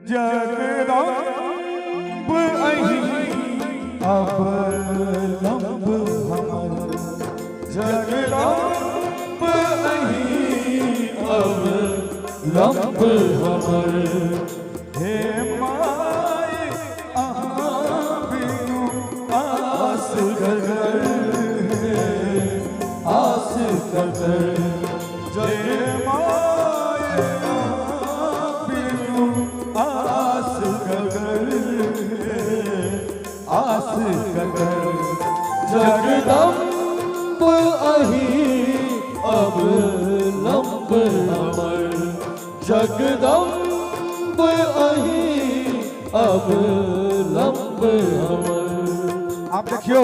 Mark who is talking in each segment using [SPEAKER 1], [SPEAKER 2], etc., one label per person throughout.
[SPEAKER 1] जगदम्ब अहि अब लंब हमर, जगदम्ब अहि अब लंब हमर। हे माय अहाँ बिनु आस गगर, आस गगर। जय माय अहाँ बिनु आस गगर, आस गगर। जगदम्ब अहि अब लंब हमर, जगदम्ब अहि अब लंब हमर। आप देखियो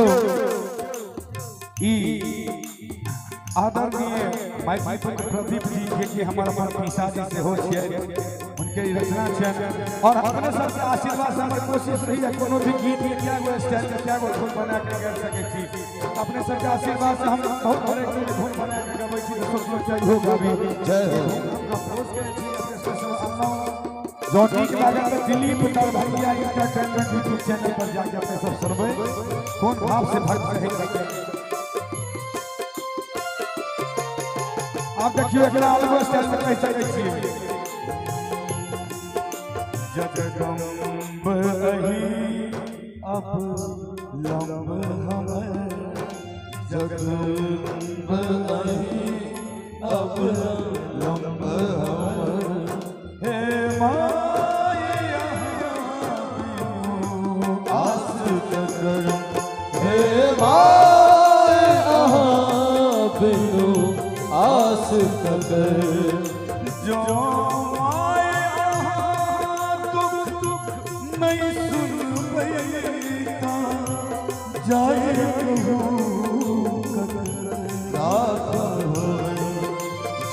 [SPEAKER 1] आदरणीय माइक प्रदीप जी जे कि हमर पिता जी से हो छे, उनके रचना छे और अपने सबके आशीर्वाद से हमर कोशिश रही है कोनो भी गीत के क्या गो स्टाइल के क्या गो धुन बना के गा सके छी। अपने सबके आशीर्वाद से हम बहुत बड़े धुन बना के गाबै छी तो सोच चाहिए गाबी। जय हो अप्रोच करे छी अपने सब जो ठीक लागत तो दिलीप दरभंगिया एंटरटेनमेंट यूट्यूब चैनल पर जाके अपने सब सुनबै कौन भाव से भक्त रहे। आप देखिए एकरा अलग स्टाइल में कह सकै छी। जगदम्ब अहि अब लंब हमर, जगदम्ब अहि अब लंब हमर। हे माय अहाँ आस गगर, हे माय अहाँ बिनु आस गगर। जो माय अहाँ दुख नहीं सुनबै ता जाए कहूँ ककरा कहबै।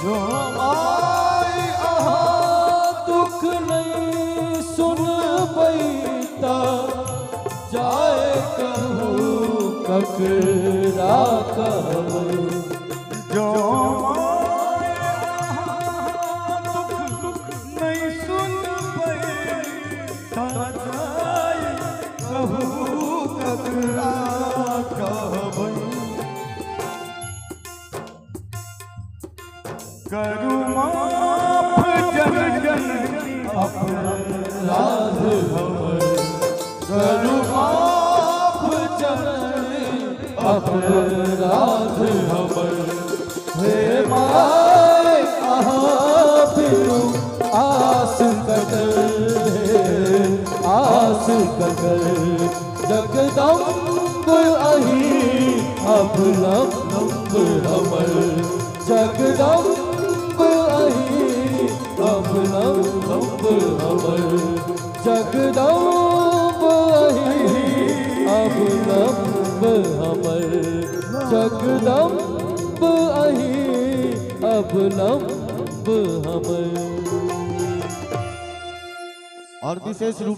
[SPEAKER 1] जो माय अहाँ दुख नहीं सुनबै ता जाए कहूँ ककरा कहबै। जो माय अहाँ दुख नहीं सुनबै ता जाए कहूँ ककरा कहबै। करू माफ जन जन अपराध हमर, करू माफ जन अपराध हमर। हे माय अहाँ बिनु आस गगर, आस गगर। जगदम्ब अहि अब लंब हमर, जगदम्ब अहि अब लंब हमर, जगदम्ब अहि अब लंब हमर, जगदम्ब अहि अब लंब हमर। और विशेष रूप